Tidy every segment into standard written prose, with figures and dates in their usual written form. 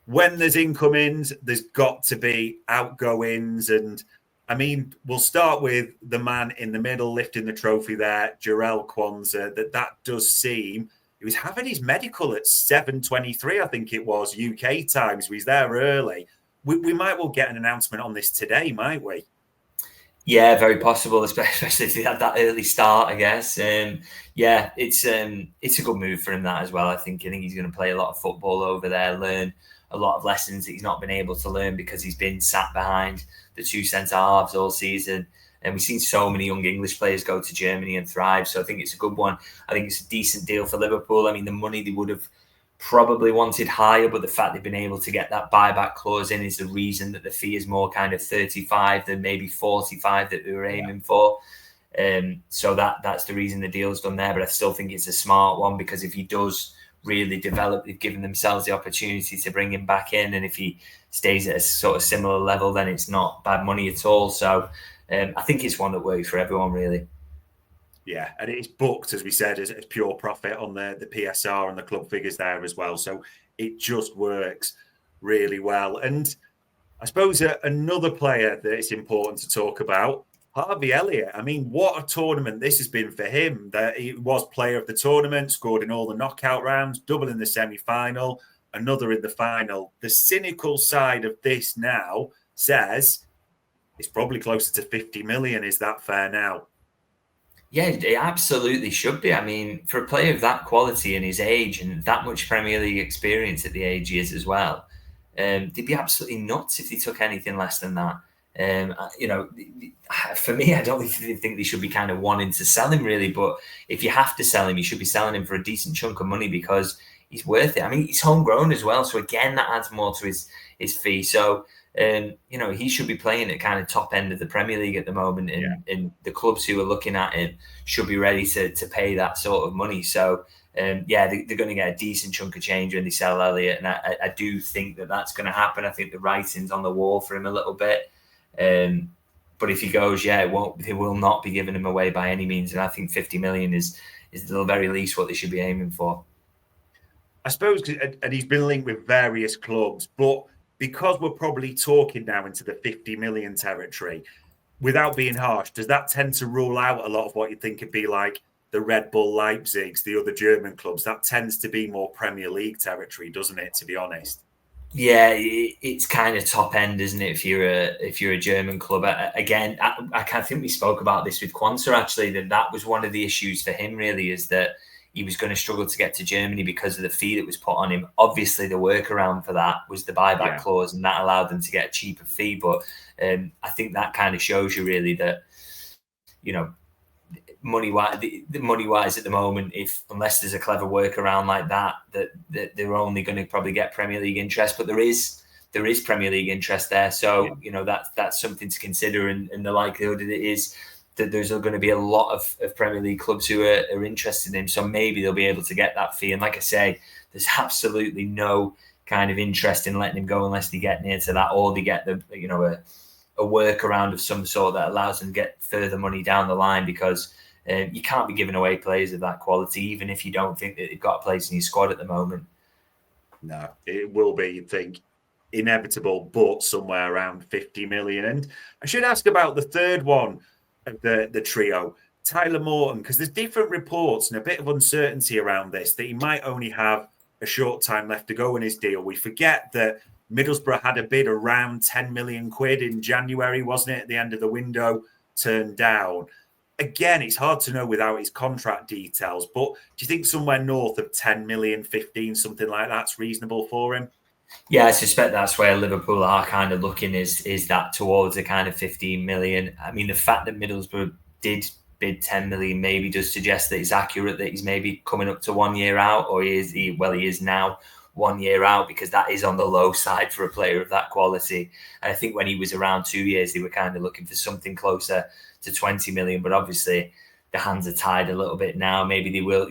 when there's incomings, there's got to be outgoings. And I mean, we'll start with the man in the middle lifting the trophy there, Jarell Quansah. That does seem he was having his medical at 7:23, I think it was UK time. So he's there early. We might well get an announcement on this today, might we? Yeah, very possible, especially if he had that early start, I guess. Yeah, it's a good move for him, that as well. I think he's going to play a lot of football over there, learn a lot of lessons that he's not been able to learn because he's been sat behind the two centre halves all season. And we've seen so many young English players go to Germany and thrive. So I think it's a good one. I think it's a decent deal for Liverpool. I mean, the money they would have probably wanted higher, but the fact they've been able to get that buyback clause in is the reason that the fee is more kind of 35 than maybe 45 that we were aiming for. So that's the reason the deal's done there. But I still think it's a smart one, because if he does really develop, they've given themselves the opportunity to bring him back in, and if he stays at a sort of similar level, then it's not bad money at all. So I think it's one that works for everyone, really. Yeah, and it's booked, as we said, as pure profit on the PSR and the club figures there as well. So it just works really well. And I suppose another player that it's important to talk about, Harvey Elliott. I mean, what a tournament this has been for him. That he was player of the tournament, scored in all the knockout rounds, double in the semi-final, another in the final. The cynical side of this now says it's probably closer to 50 million. Is that fair now? Yeah, it absolutely should be. I mean, for a player of that quality and his age and that much Premier League experience at the age he is as well, they'd be absolutely nuts if they took anything less than that. For me, I don't think they should be kind of wanting to sell him, really. But if you have to sell him, you should be selling him for a decent chunk of money, because he's worth it. I mean, he's homegrown as well. So again, that adds more to his fee. So he should be playing at kind of top end of the Premier League at the moment, and the clubs who are looking at him should be ready to pay that sort of money. So they're going to get a decent chunk of change when they sell Elliott, and I do think that's going to happen. I think the writing's on the wall for him a little bit, but if he goes, they will not be giving him away by any means, and I think 50 million is the very least what they should be aiming for. I suppose, and he's been linked with various clubs, but because we're probably talking now into the 50 million territory, without being harsh, does that tend to rule out a lot of what you'd think would be like the Red Bull Leipzigs, the other German clubs? That tends to be more Premier League territory, doesn't it, to be honest? Yeah, it's kind of top end, isn't it? If you're a German club, again, I think we spoke about this with Quansah, actually, that was one of the issues for him, really, is that he was going to struggle to get to Germany because of the fee that was put on him. Obviously, the workaround for that was the buyback clause, and that allowed them to get a cheaper fee. But I think that kind of shows you, really, that, money-wise at the moment, unless there's a clever workaround like that they're only going to probably get Premier League interest. But there is Premier League interest there. So, that's something to consider, and the likelihood that it is that there's going to be a lot of Premier League clubs who are interested in him. So maybe they'll be able to get that fee. And like I say, there's absolutely no kind of interest in letting him go unless they get near to that, or they get a workaround of some sort that allows them to get further money down the line, because you can't be giving away players of that quality, even if you don't think that they've got a place in your squad at the moment. No, it will be, you'd think, inevitable, but somewhere around 50 million. And I should ask about the third one of the trio, Tyler Morton, because there's different reports and a bit of uncertainty around this, that he might only have a short time left to go in his deal. We forget that Middlesbrough had a bid around 10 million quid in January, wasn't it, at the end of the window, turned down. Again, it's hard to know without his contract details, but do you think somewhere north of 10 million, 15, something like that's reasonable for him? Yeah, I suspect that's where Liverpool are kind of looking, is that towards a kind of 15 million. I mean, the fact that Middlesbrough did bid 10 million maybe does suggest that it's accurate that he's maybe coming up to 1 year out, or he is now 1 year out, because that is on the low side for a player of that quality. And I think when he was around 2 years, they were kind of looking for something closer to 20 million. But obviously, the hands are tied a little bit now. Maybe they will,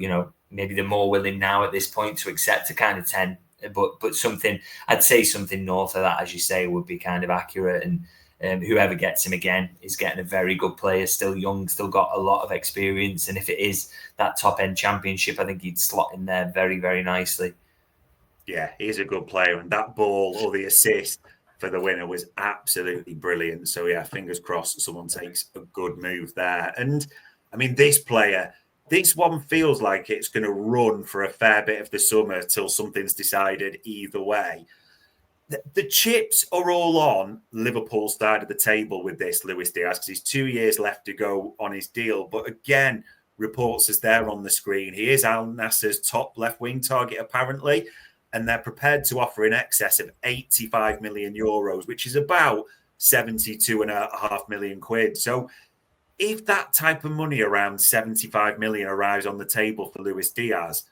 maybe they're more willing now at this point to accept a kind of 10. But something, I'd say something north of that, as you say, would be kind of accurate. And whoever gets him again is getting a very good player, still young, still got a lot of experience. And if it is that top end championship, I think he'd slot in there very, very nicely. Yeah, he's a good player, and that ball or the assist for the winner was absolutely brilliant. So yeah, fingers crossed someone takes a good move there. And I mean, this one feels like it's going to run for a fair bit of the summer till something's decided either way. The chips are all on Liverpool's side of the table with this Luis Díaz because he's 2 years left to go on his deal. But again, reports as there on the screen, he is Al Nassr's top left wing target apparently, and they're prepared to offer in excess of 85 million euros, which is about 72.5 million quid. So if that type of money around 75 million arrives on the table for Luis Díaz,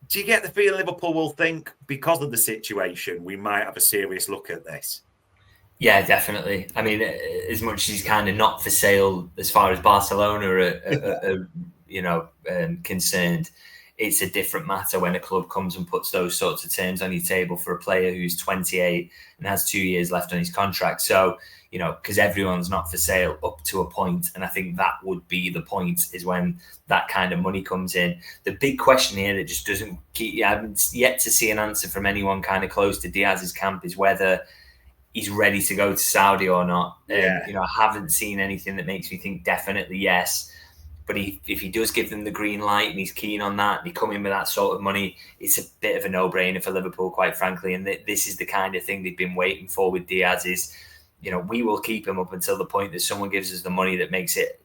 do you get the feeling Liverpool will think, because of the situation, we might have a serious look at this? Yeah, definitely. I mean, as much as he's kind of not for sale as far as Barcelona are concerned, it's a different matter when a club comes and puts those sorts of terms on your table for a player who's 28 and has 2 years left on his contract. So, because everyone's not for sale up to a point, and I think that would be the point, is when that kind of money comes in. The big question here that just doesn't keep, I haven't yet to see an answer from anyone kind of close to Diaz's camp, is whether he's ready to go to Saudi or not. Yeah. I haven't seen anything that makes me think definitely yes. But if he does give them the green light and he's keen on that and he come in with that sort of money, it's a bit of a no-brainer for Liverpool, quite frankly. And this is the kind of thing they've been waiting for with Diaz is, we will keep him up until the point that someone gives us the money that makes it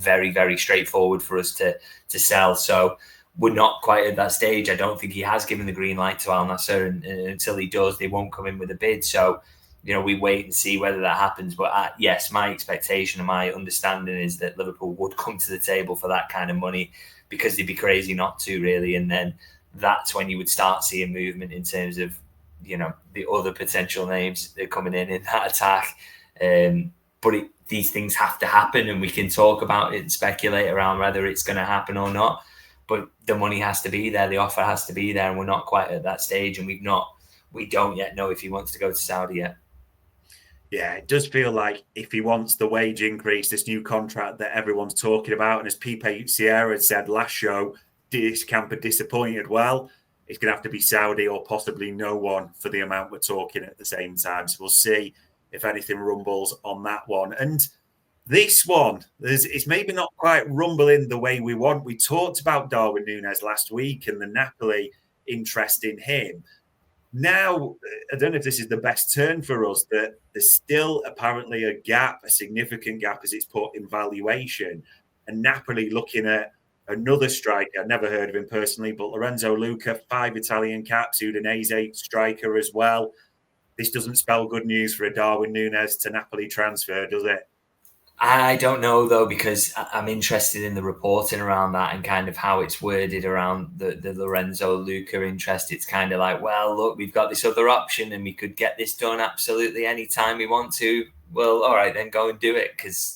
very, very straightforward for us to sell. So we're not quite at that stage. I don't think he has given the green light to Al Nassr, and until he does, they won't come in with a bid. So, we wait and see whether that happens. But yes, my expectation and my understanding is that Liverpool would come to the table for that kind of money, because they'd be crazy not to, really. And then that's when you would start seeing movement in terms of, the other potential names that are coming in that attack. But these things have to happen, and we can talk about it and speculate around whether it's going to happen or not. But the money has to be there, the offer has to be there, and we're not quite at that stage, and we don't yet know if he wants to go to Saudi yet. Yeah, it does feel like if he wants the wage increase, this new contract that everyone's talking about, and as Pipe Sierra had said last show, this camp are disappointed. Well, it's going to have to be Saudi or possibly no one for the amount we're talking at the same time. So we'll see if anything rumbles on that one. And this one, it's maybe not quite rumbling the way we want. We talked about Darwin Nunez last week and the Napoli interest in him. Now, I don't know if this is the best turn for us, that there's still apparently a significant gap as it's put in valuation. And Napoli looking at another striker, I've never heard of him personally, but Lorenzo Luca, 5 Italian caps, Udinese striker as well. This doesn't spell good news for a Darwin Nunez to Napoli transfer, does it? I don't know, though, because I'm interested in the reporting around that and kind of how it's worded around the Lorenzo Luca interest. It's kind of like, well, look, we've got this other option and we could get this done absolutely anytime we want to. Well, all right, then go and do it, because,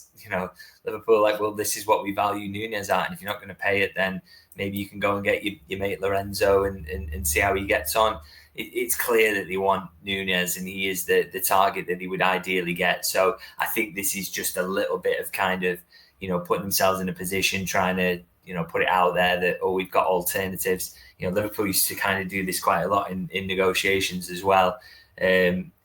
Liverpool are like, well, this is what we value Nunez at, and if you're not going to pay it, then maybe you can go and get your mate Lorenzo and see how he gets on. It's clear that they want Nunez, and he is the target that he would ideally get. So I think this is just a little bit of kind of, putting themselves in a position, trying to, put it out there that, we've got alternatives. Liverpool used to kind of do this quite a lot in negotiations as well.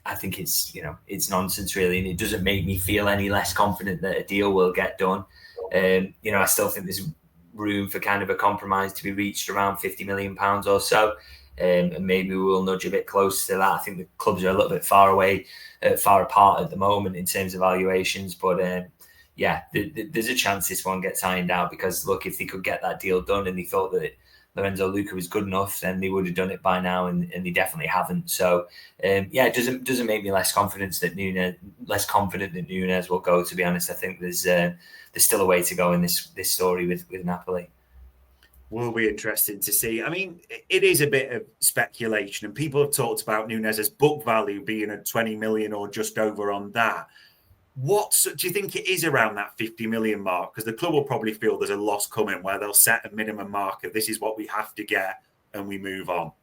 I think it's nonsense, really, and it doesn't make me feel any less confident that a deal will get done. I still think there's room for kind of a compromise to be reached around £50 million or so. And maybe we will nudge a bit closer to that. I think the clubs are a little bit far apart at the moment in terms of valuations. But there's a chance this one gets ironed out, because, look, if they could get that deal done and they thought that Lorenzo Luca was good enough, then they would have done it by now, and they definitely haven't. So, it doesn't make me less confident that Nunez will go, to be honest. I think there's still a way to go in this story with Napoli. Will be interesting to see. I mean, it is a bit of speculation, and people have talked about Nunez's book value being at 20 million or just over on that. What do you think it is around that 50 million mark? Because the club will probably feel there's a loss coming, where they'll set a minimum marker. This is what we have to get, and we move on.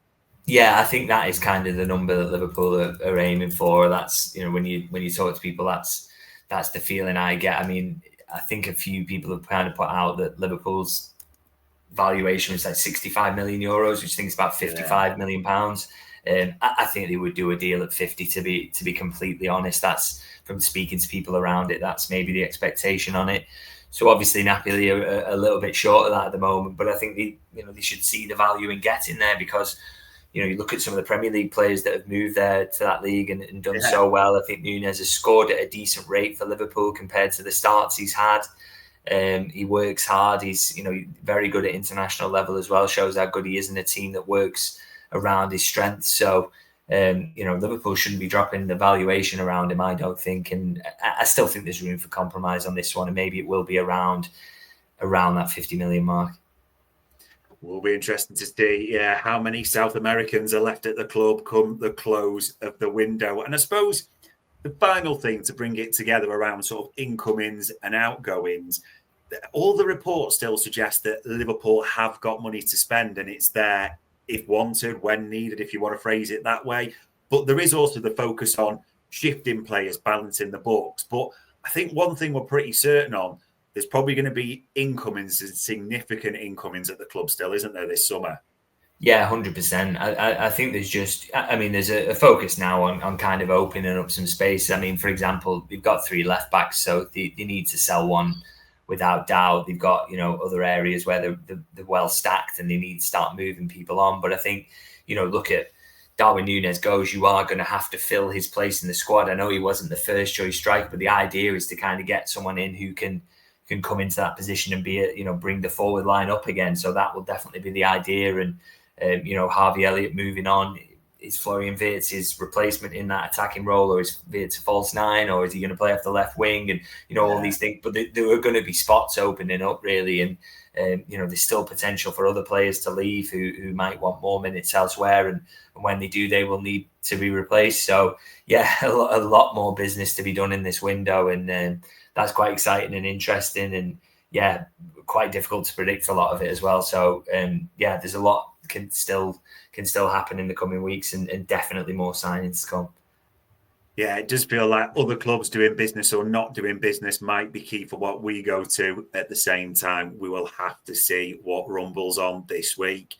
Yeah, I think that is kind of the number that Liverpool are aiming for. That's, when you talk to people, that's the feeling I get. I mean, I think a few people have kind of put out that Liverpool's valuation was like 65 million euros, which I think is about 55 million pounds. I think they would do a deal at 50. To be completely honest, that's from speaking to people around it. That's maybe the expectation on it. So obviously Napoli are a little bit short of that at the moment, but I think they should see the value in getting there, because you look at some of the Premier League players that have moved there to that league and done so well. I think Nunez has scored at a decent rate for Liverpool compared to the starts he's had. He works hard. He's very good at international level as well. Shows how good he is in a team that works around his strengths. So Liverpool shouldn't be dropping the valuation around him, I don't think. And I still think there's room for compromise on this one, and maybe it will be around that 50 million mark. Will be interesting to see how many South Americans are left at the club come the close of the window. And I suppose the final thing to bring it together around sort of incomings and outgoings, all the reports still suggest that Liverpool have got money to spend, and it's there if wanted, when needed, if you want to phrase it that way. But there is also the focus on shifting players, balancing the books. But I think one thing we're pretty certain on, there's probably going to be incomings and significant incomings at the club still, isn't there, this summer? Yeah, 100%. I think there's a focus now on kind of opening up some space. I mean, for example, they've got 3 left backs, so they need to sell one without doubt. They've got, other areas where they're well stacked and they need to start moving people on. But I think, look at Darwin Nunez goes, you are going to have to fill his place in the squad. I know he wasn't the first choice striker, but the idea is to kind of get someone in who can come into that position and be bring the forward line up again. So that will definitely be the idea. And Harvey Elliott moving on, is Florian Wirtz his replacement in that attacking role, or is Wirtz a false 9, or is he going to play off the left wing? And all these things, but there are going to be spots opening up really, and there's still potential for other players to leave who might want more minutes elsewhere, and when they do, they will need to be replaced. So yeah, a lot more business to be done in this window, and that's quite exciting and interesting, and yeah, quite difficult to predict a lot of it as well. So there's a lot can still happen in the coming weeks, and definitely more signings to come. Yeah, it does feel like other clubs doing business or not doing business might be key for what we go to. At the same time, we will have to see what rumbles on this week.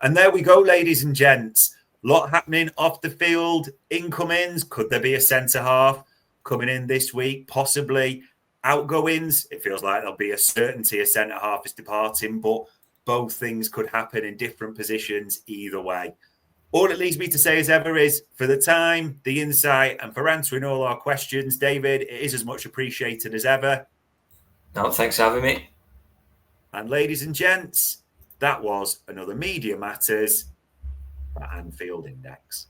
And there we go, ladies and gents. A lot happening off the field. Incomings. Could there be a centre-half coming in this week? Possibly. Outgoings. It feels like there'll be a certainty a centre-half is departing, but both things could happen in different positions either way. All it leaves me to say as ever is, for the time, the insight, and for answering all our questions, David, it is as much appreciated as ever. No, thanks for having me. And ladies and gents, that was another Media Matters for Anfield Index.